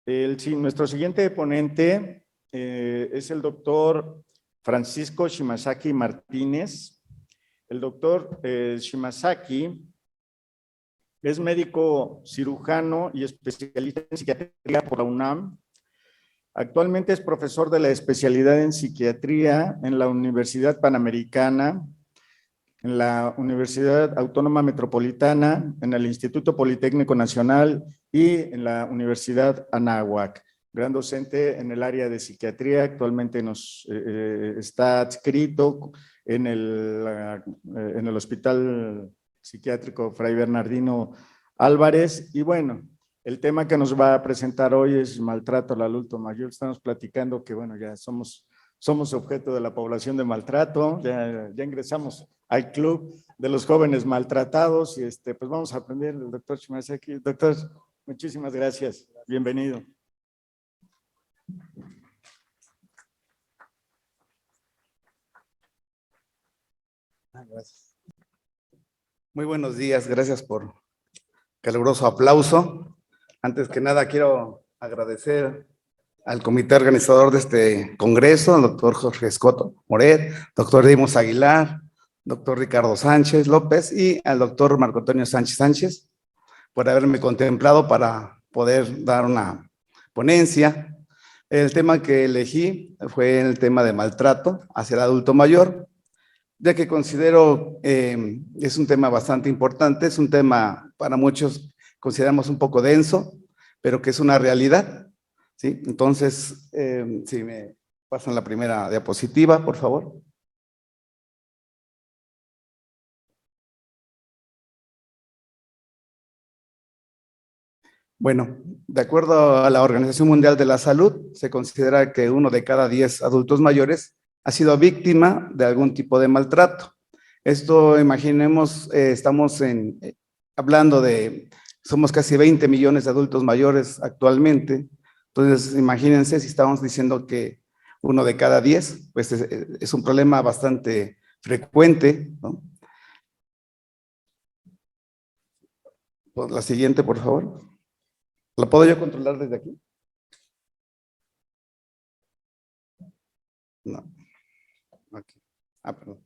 Nuestro siguiente ponente es el doctor Francisco Shimazaki Martínez. El doctor Shimazaki es médico cirujano y especialista en psiquiatría por la UNAM. Actualmente es profesor de la especialidad en psiquiatría en la Universidad Panamericana, en la Universidad Autónoma Metropolitana, en el Instituto Politécnico Nacional y en la Universidad Anáhuac. Gran docente en el área de psiquiatría, actualmente está adscrito en el Hospital Psiquiátrico Fray Bernardino Álvarez. Y bueno, el tema que nos va a presentar hoy es maltrato al adulto mayor. Estamos platicando que, bueno, ya somos objeto de la población de maltrato, ya ingresamos al club de los jóvenes maltratados y pues vamos a aprender del doctor Shimazaki. Doctor, muchísimas gracias, bienvenido. Gracias. Muy buenos días, gracias por caluroso aplauso. Antes que nada quiero agradecer al comité organizador de este congreso, al doctor Jorge Escoto Moret, doctor Dimos Aguilar, doctor Ricardo Sánchez López y al doctor Marco Antonio Sánchez Sánchez por haberme contemplado para poder dar una ponencia. El tema que elegí fue el tema de maltrato hacia el adulto mayor, ya que considero es un tema bastante importante, es un tema para muchos consideramos un poco denso, pero que es una realidad, ¿sí? Entonces, si me pasan la primera diapositiva, por favor. Bueno, de acuerdo a la Organización Mundial de la Salud, se considera que 1 de cada 10 adultos mayores ha sido víctima de algún tipo de maltrato. Esto, imaginemos, estamos hablando de, somos casi 20 millones de adultos mayores actualmente, entonces imagínense si estamos diciendo que 1 de cada 10, pues es un problema bastante frecuente, ¿no? La siguiente, por favor. ¿La puedo yo controlar desde aquí? No. Aquí. Perdón.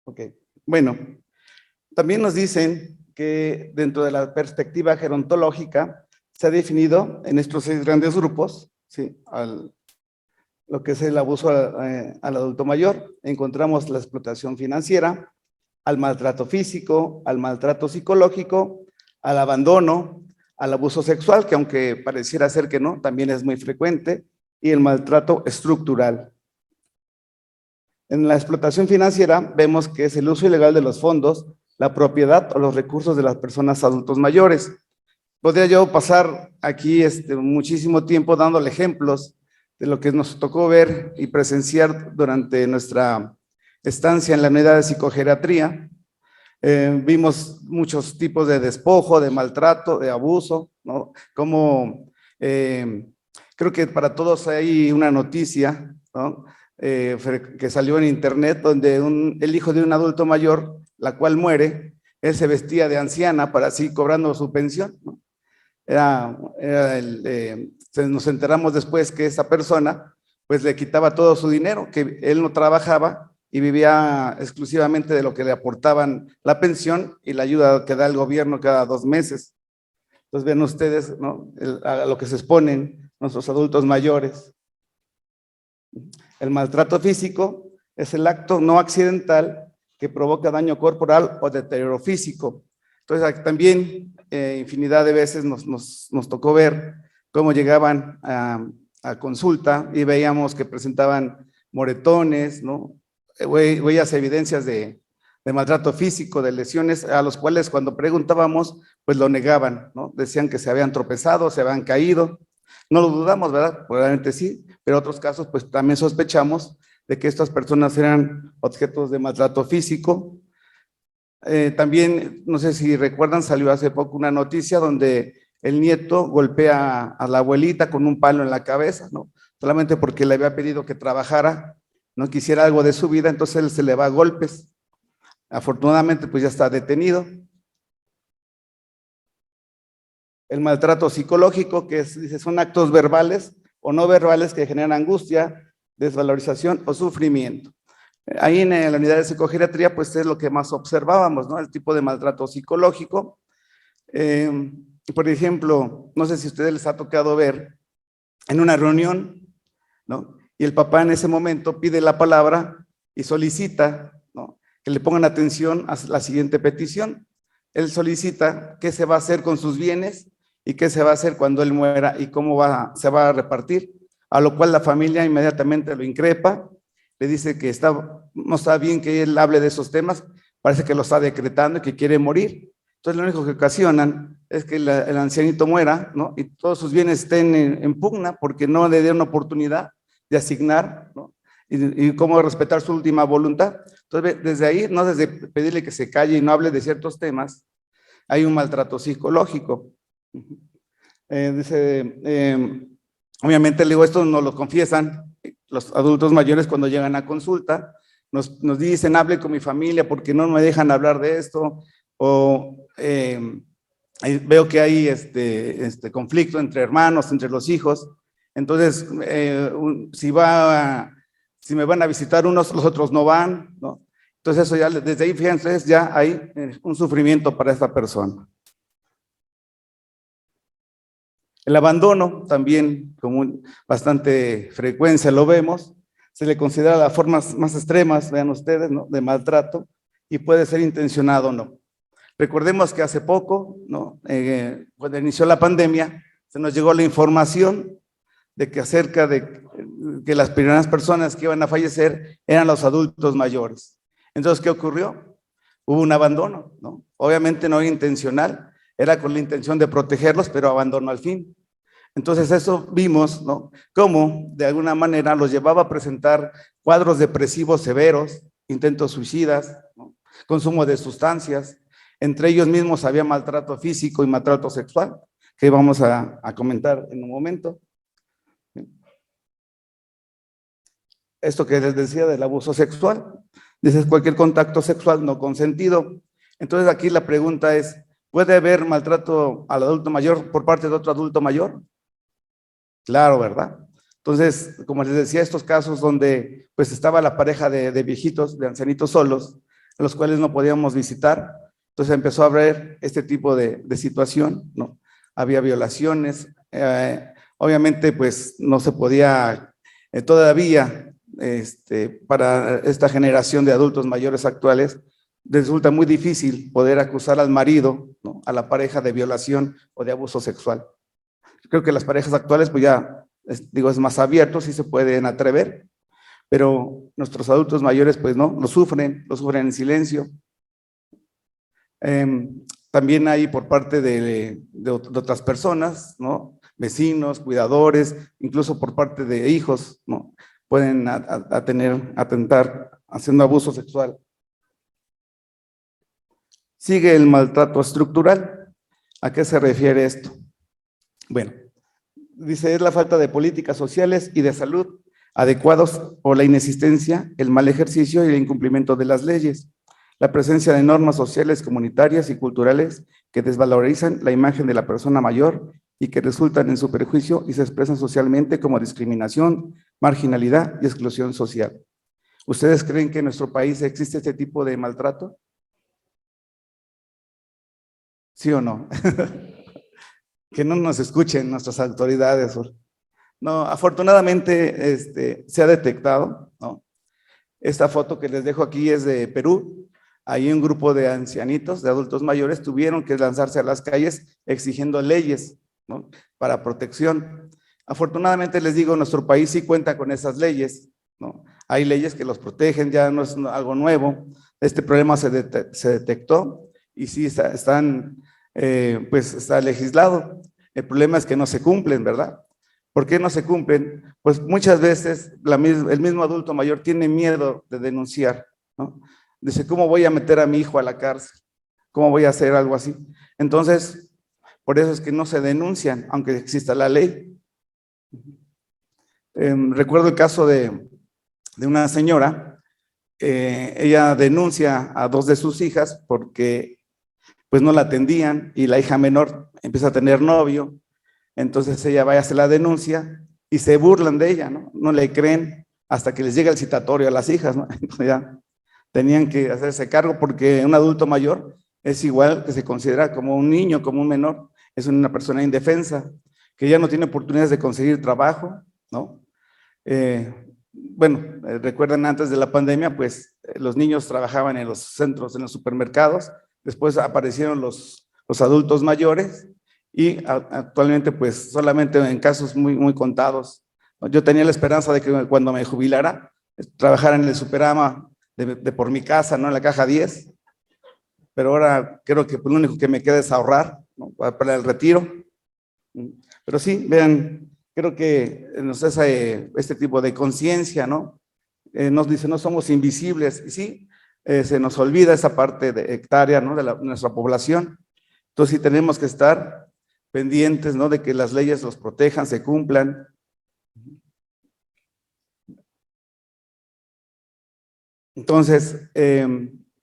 Ok. Bueno, también nos dicen que dentro de la perspectiva gerontológica se ha definido en estos 6 grandes grupos, ¿sí? Lo que es el abuso al adulto mayor. Encontramos la explotación financiera, al maltrato físico, al maltrato psicológico, al abandono, al abuso sexual, que aunque pareciera ser que no, también es muy frecuente, y el maltrato estructural. En la explotación financiera vemos que es el uso ilegal de los fondos, la propiedad o los recursos de las personas adultos mayores. Podría yo pasar aquí muchísimo tiempo dándole ejemplos de lo que nos tocó ver y presenciar durante nuestra estancia en la unidad de psicogeriatría. Vimos muchos tipos de despojo, de maltrato, de abuso, ¿no? Como creo que para todos hay una noticia, ¿no? Que salió en internet donde el hijo de un adulto mayor, la cual muere, él se vestía de anciana para así cobrando su pensión, ¿no? Nos enteramos después que esa persona pues le quitaba todo su dinero, que él no trabajaba y vivía exclusivamente de lo que le aportaban la pensión y la ayuda que da el gobierno cada 2 meses. Entonces ven ustedes, ¿no? A lo que se exponen nuestros adultos mayores. El maltrato físico es el acto no accidental que provoca daño corporal o deterioro físico. Entonces también infinidad de veces nos tocó ver cómo llegaban a consulta y veíamos que presentaban moretones, ¿no? Huellas, evidencias de maltrato físico, de lesiones, a los cuales cuando preguntábamos, pues lo negaban, ¿no? Decían que se habían tropezado, se habían caído. No lo dudamos, ¿verdad? Probablemente sí, pero en otros casos, pues también sospechamos de que estas personas eran objetos de maltrato físico. También, no sé si recuerdan, salió hace poco una noticia donde el nieto golpea a la abuelita con un palo en la cabeza, ¿no? Solamente porque le había pedido que trabajara, no quisiera algo de su vida, entonces él se le va a golpes. Afortunadamente, pues ya está detenido. El maltrato psicológico, que dice, son actos verbales o no verbales que generan angustia, desvalorización o sufrimiento. Ahí en la unidad de psicogeriatría, pues es lo que más observábamos, ¿no? El tipo de maltrato psicológico. Por ejemplo, no sé si a ustedes les ha tocado ver en una reunión, ¿no? Y el papá en ese momento pide la palabra y solicita, ¿no?, que le pongan atención a la siguiente petición. Él solicita qué se va a hacer con sus bienes y qué se va a hacer cuando él muera y cómo se va a repartir, a lo cual la familia inmediatamente lo increpa, le dice que no está bien que él hable de esos temas, parece que lo está decretando y que quiere morir. Entonces, lo único que ocasionan es que el ancianito muera, ¿no?, y todos sus bienes estén en pugna porque no le dieron oportunidad de asignar, ¿no?, y cómo respetar su última voluntad. Entonces, desde ahí, no desde pedirle que se calle y no hable de ciertos temas, hay un maltrato psicológico. Obviamente, le digo, esto nos lo confiesan los adultos mayores cuando llegan a consulta, nos dicen, hable con mi familia porque no me dejan hablar de esto, o veo que hay conflicto entre hermanos, entre los hijos. Entonces, si me van a visitar unos, los otros no van, ¿no? Entonces, eso ya, desde ahí, fíjense, ya hay un sufrimiento para esta persona. El abandono también, con bastante frecuencia lo vemos, se le considera las formas más extremas, vean ustedes, ¿no?, de maltrato, y puede ser intencionado o no. Recordemos que hace poco, ¿no?, cuando inició la pandemia, se nos llegó la información de que acerca de que las primeras personas que iban a fallecer eran los adultos mayores. Entonces, ¿qué ocurrió? Hubo un abandono, ¿no? Obviamente no era intencional, era con la intención de protegerlos, pero abandono al fin. Entonces, eso vimos, ¿no?, cómo de alguna manera los llevaba a presentar cuadros depresivos severos, intentos suicidas, ¿no?, consumo de sustancias. Entre ellos mismos había maltrato físico y maltrato sexual, que vamos a comentar en un momento. Esto que les decía del abuso sexual, dice cualquier contacto sexual no consentido. Entonces, aquí la pregunta es, ¿puede haber maltrato al adulto mayor por parte de otro adulto mayor? Claro, ¿verdad? Entonces, como les decía, estos casos donde pues estaba la pareja de viejitos, de ancianitos solos, a los cuales no podíamos visitar, entonces empezó a haber este tipo de situación, ¿no? Había violaciones, obviamente pues no se podía todavía, para esta generación de adultos mayores actuales, resulta muy difícil poder acusar al marido, ¿no?, a la pareja de violación o de abuso sexual. Creo que las parejas actuales, pues ya, es más abierto, sí se pueden atrever, pero nuestros adultos mayores, pues no, lo sufren en silencio. También hay por parte de otras personas, ¿no?, vecinos, cuidadores, incluso por parte de hijos, ¿no?, pueden atentar haciendo abuso sexual. Sigue el maltrato estructural. ¿A qué se refiere esto? Bueno, dice, es la falta de políticas sociales y de salud adecuados o la inexistencia, el mal ejercicio y el incumplimiento de las leyes, la presencia de normas sociales, comunitarias y culturales que desvalorizan la imagen de la persona mayor y que resultan en su perjuicio y se expresan socialmente como discriminación, marginalidad y exclusión social. ¿Ustedes creen que en nuestro país existe este tipo de maltrato? ¿Sí o no? Que no nos escuchen nuestras autoridades. No, afortunadamente se ha detectado, ¿no? Esta foto que les dejo aquí es de Perú. Ahí un grupo de ancianitos, de adultos mayores, tuvieron que lanzarse a las calles exigiendo leyes, ¿no?, para protección. Afortunadamente, les digo, nuestro país sí cuenta con esas leyes, ¿no? Hay leyes que los protegen, ya no es algo nuevo. Este problema se detectó y sí pues está legislado. El problema es que no se cumplen, ¿verdad? ¿Por qué no se cumplen? Pues muchas veces el mismo adulto mayor tiene miedo de denunciar, ¿no? Dice, ¿cómo voy a meter a mi hijo a la cárcel? ¿Cómo voy a hacer algo así? Entonces, por eso es que no se denuncian, aunque exista la ley. Recuerdo el caso de una señora, ella denuncia a 2 de sus hijas porque pues no la atendían y la hija menor empieza a tener novio, entonces ella va a hacer la denuncia y se burlan de ella, ¿no? No le creen hasta que les llega el citatorio a las hijas, ¿no? Entonces ya tenían que hacerse cargo porque un adulto mayor es igual que se considera como un niño, como un menor, es una persona indefensa, que ya no tiene oportunidades de conseguir trabajo, ¿no? Recuerdan antes de la pandemia, pues los niños trabajaban en los centros, en los supermercados, después aparecieron los adultos mayores y actualmente pues solamente en casos muy contados. Yo tenía la esperanza de que cuando me jubilara, trabajara en el Superama de por mi casa, ¿no? En la caja 10, pero ahora creo que pues, lo único que me queda es ahorrar, ¿no? Para el retiro. Pero sí, vean, creo que nos hace este tipo de conciencia, ¿no? Nos dice, no somos invisibles, y sí, se nos olvida esa parte de hectárea, ¿no? De nuestra población. Entonces sí tenemos que estar pendientes, ¿no? De que las leyes los protejan, se cumplan. Entonces,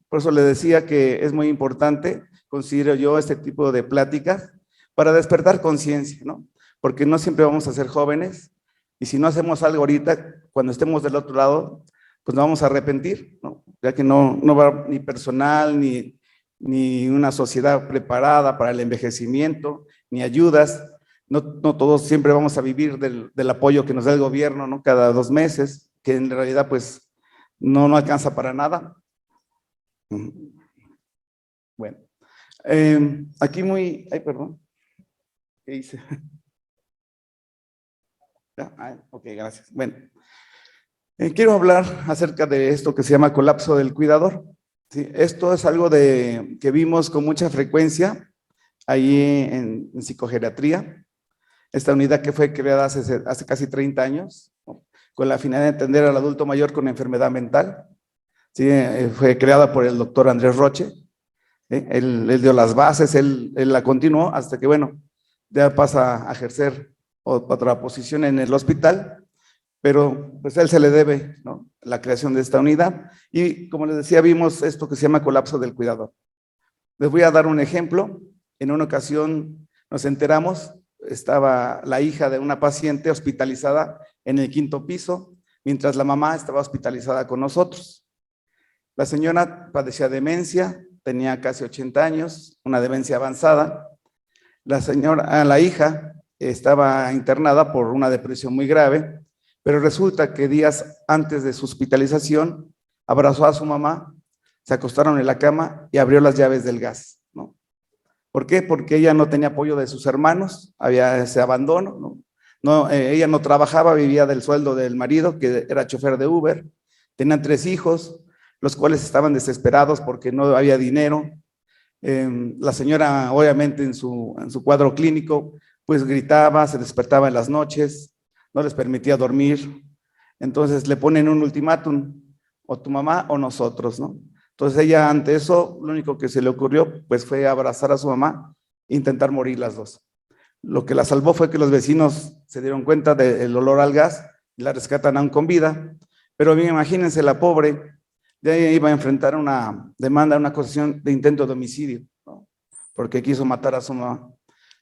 por eso le decía que es muy importante, considero yo, este tipo de pláticas para despertar conciencia, ¿no? Porque no siempre vamos a ser jóvenes y si no hacemos algo ahorita, cuando estemos del otro lado, pues nos vamos a arrepentir, ¿no? Ya que no va ni personal, ni una sociedad preparada para el envejecimiento, ni ayudas. No todos siempre vamos a vivir del apoyo que nos da el gobierno, ¿no? Cada 2 meses, que en realidad pues no alcanza para nada. Bueno, aquí perdón, ¿qué hice? Ok, gracias. Bueno, quiero hablar acerca de esto que se llama colapso del cuidador. ¿Sí? Esto es algo que vimos con mucha frecuencia ahí en psicogeriatría, esta unidad que fue creada hace casi 30 años, ¿no? Con la finalidad de atender al adulto mayor con enfermedad mental. ¿Sí? Fue creada por el doctor Andrés Roche. Él dio las bases, él la continuó hasta que, bueno, ya pasa a ejercer otra posición en el hospital, pero pues a él se le debe, ¿no? La creación de esta unidad. Y como les decía, vimos esto que se llama colapso del cuidador. Les voy a dar un ejemplo. En una ocasión nos enteramos, estaba la hija de una paciente hospitalizada en el 5º piso, mientras la mamá estaba hospitalizada con nosotros. La señora padecía demencia, tenía casi 80 años, una demencia avanzada. La hija estaba internada por una depresión muy grave, pero resulta que días antes de su hospitalización abrazó a su mamá, se acostaron en la cama y abrió las llaves del gas, ¿no? ¿Por qué? Porque ella no tenía apoyo de sus hermanos, había ese abandono, ¿no? Ella no trabajaba, vivía del sueldo del marido, que era chofer de Uber, tenían 3 hijos, los cuales estaban desesperados porque no había dinero. La señora, obviamente, en su cuadro clínico, pues gritaba, se despertaba en las noches, no les permitía dormir. Entonces le ponen un ultimátum, o tu mamá o nosotros, ¿no? Entonces ella, ante eso, lo único que se le ocurrió, pues fue abrazar a su mamá e intentar morir las dos. Lo que la salvó fue que los vecinos se dieron cuenta del olor al gas y la rescatan aún con vida. Pero bien, imagínense, la pobre ya iba a enfrentar una demanda, una acusación de intento de homicidio, ¿no? Porque quiso matar a su mamá.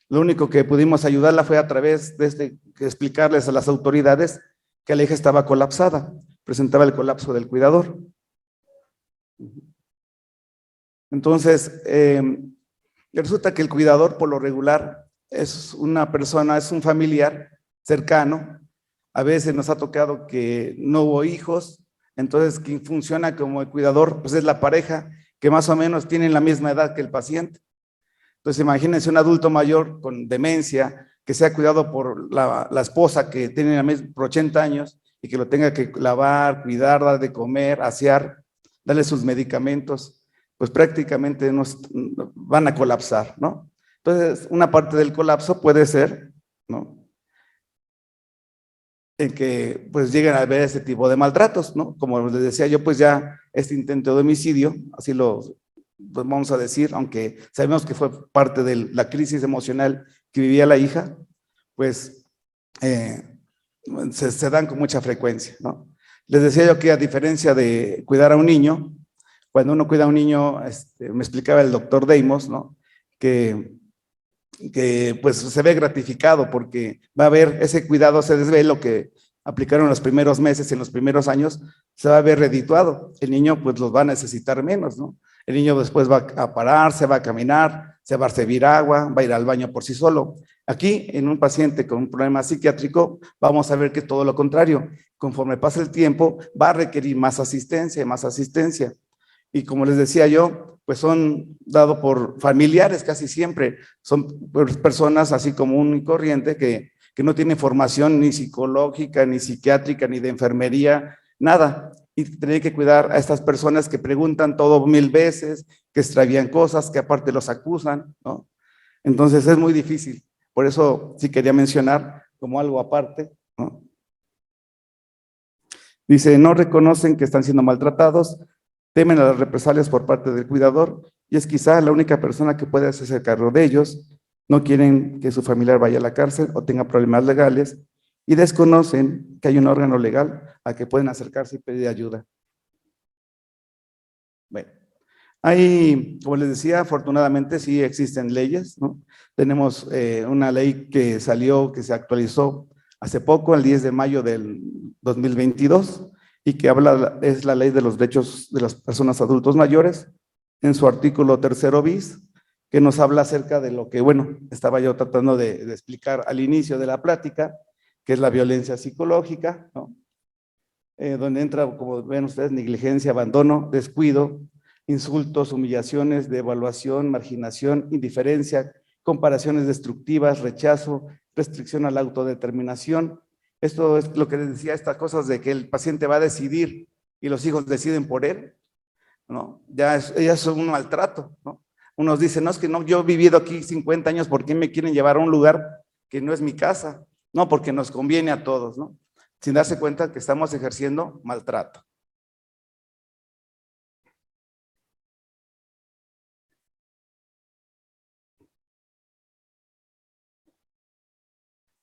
Lo único que pudimos ayudarla fue a través de explicarles a las autoridades que la hija estaba colapsada, presentaba el colapso del cuidador. Entonces, resulta que el cuidador, por lo regular, es una persona, es un familiar cercano. A veces nos ha tocado que no hubo hijos, entonces quien funciona como el cuidador, pues es la pareja, que más o menos tienen la misma edad que el paciente. Entonces, imagínense un adulto mayor con demencia, que sea cuidado por la esposa que tiene por 80 años y que lo tenga que lavar, cuidar, dar de comer, asear, darle sus medicamentos, pues prácticamente van a colapsar, ¿no? Entonces, una parte del colapso puede ser, ¿no?, en que pues lleguen a ver ese tipo de maltratos, ¿no? Como les decía yo, pues ya este intento de homicidio, así lo vamos a decir, aunque sabemos que fue parte de la crisis emocional que vivía la hija, pues se dan con mucha frecuencia, ¿no? Les decía yo que a diferencia de cuidar a un niño, cuando uno cuida a un niño, me explicaba el doctor Deimos, ¿no?, que pues se ve gratificado porque va a haber ese cuidado, ese desvelo que aplicaron los primeros meses, en los primeros años, se va a ver redituado. El niño pues los va a necesitar menos, ¿no? El niño después va a pararse, va a caminar, se va a servir agua, va a ir al baño por sí solo. Aquí, en un paciente con un problema psiquiátrico, vamos a ver que todo lo contrario. Conforme pasa el tiempo, va a requerir más asistencia y más asistencia. Y como les decía yo, pues son dados por familiares casi siempre. Son personas así común y corriente que no tienen formación ni psicológica, ni psiquiátrica, ni de enfermería, nada. Y tener que cuidar a estas personas que preguntan todo 1000 veces, que extravían cosas, que aparte los acusan, ¿no? Entonces es muy difícil. Por eso sí quería mencionar como algo aparte, ¿no? Dice, no reconocen que están siendo maltratados, temen a las represalias por parte del cuidador y es quizá la única persona que puede hacerse cargo de ellos. No quieren que su familiar vaya a la cárcel o tenga problemas legales y desconocen que hay un órgano legal al que pueden acercarse y pedir ayuda. Bueno, hay, como les decía, afortunadamente sí existen leyes, ¿no? Tenemos una ley que salió, que se actualizó hace poco, el 10 de mayo del 2022, y que habla, es la ley de los derechos de las personas adultos mayores, en su artículo 3 bis, que nos habla acerca de lo que, bueno, estaba yo tratando de explicar al inicio de la plática, que es la violencia psicológica, ¿no? Donde entra, como ven ustedes, negligencia, abandono, descuido, insultos, humillaciones, devaluación, marginación, indiferencia, comparaciones destructivas, rechazo, restricción a la autodeterminación. Esto es lo que les decía, estas cosas de que el paciente va a decidir y los hijos deciden por él, ¿no? Ya es un maltrato, ¿no? Unos dicen, no, es que no, yo he vivido aquí 50 años, ¿por qué me quieren llevar a un lugar que no es mi casa? No, porque nos conviene a todos, ¿no? Sin darse cuenta que estamos ejerciendo maltrato.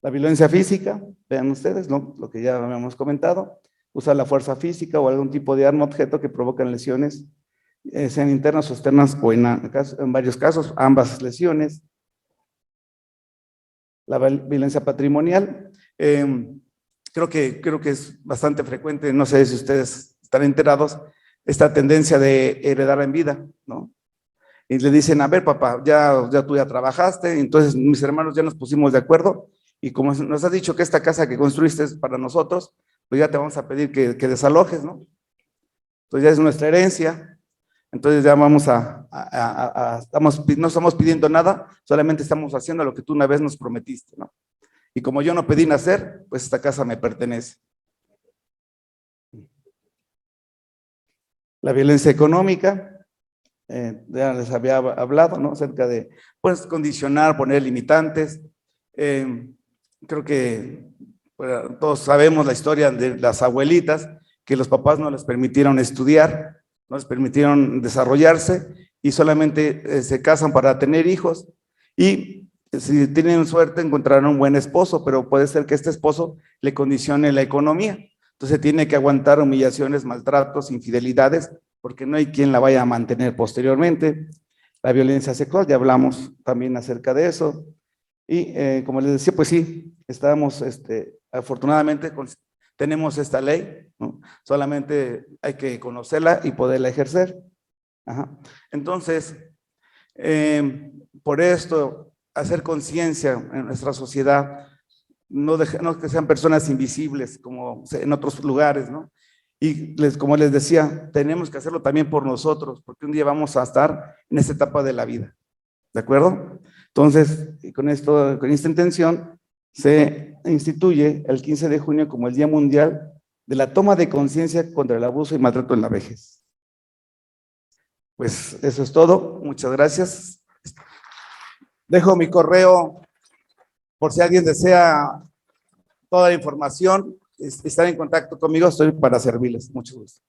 La violencia física, vean ustedes, ¿no? Lo que ya habíamos comentado, usar la fuerza física o algún tipo de arma o objeto que provocan lesiones, sean internas o externas, o en varios casos, ambas lesiones. La violencia patrimonial, creo que es bastante frecuente, no sé si ustedes están enterados, esta tendencia de heredar en vida, ¿no? Y le dicen, a ver, papá, ya tú ya trabajaste, entonces mis hermanos ya nos pusimos de acuerdo, y como nos has dicho que esta casa que construiste es para nosotros, pues ya te vamos a pedir que desalojes, ¿no? Entonces ya es nuestra herencia, entonces ya vamos no estamos pidiendo nada, solamente estamos haciendo lo que tú una vez nos prometiste, ¿no? Y como yo no pedí nacer, pues esta casa me pertenece. La violencia económica, ya les había hablado, ¿no? Acerca de, pues, condicionar, poner limitantes. Creo que bueno, todos sabemos la historia de las abuelitas, que los papás no les permitieron estudiar, no les permitieron desarrollarse y solamente se casan para tener hijos. Y si tienen suerte encontrarán un buen esposo, pero puede ser que este esposo le condicione la economía. Entonces tiene que aguantar humillaciones, maltratos, infidelidades, porque no hay quien la vaya a mantener posteriormente. La violencia sexual, ya hablamos también acerca de eso. Y como les decía, pues sí, estamos, afortunadamente tenemos esta ley, ¿no? Solamente hay que conocerla y poderla ejercer. Ajá. Entonces, por esto, hacer conciencia en nuestra sociedad, no que sean personas invisibles como en otros lugares, ¿no? Y como les decía, tenemos que hacerlo también por nosotros, porque un día vamos a estar en esta etapa de la vida, ¿de acuerdo? Entonces, con esta intención, se instituye el 15 de junio como el Día Mundial de la Toma de Conciencia contra el Abuso y Maltrato en la Vejez. Pues eso es todo, muchas gracias. Dejo mi correo por si alguien desea toda la información, estar en contacto conmigo, estoy para servirles. Mucho gusto.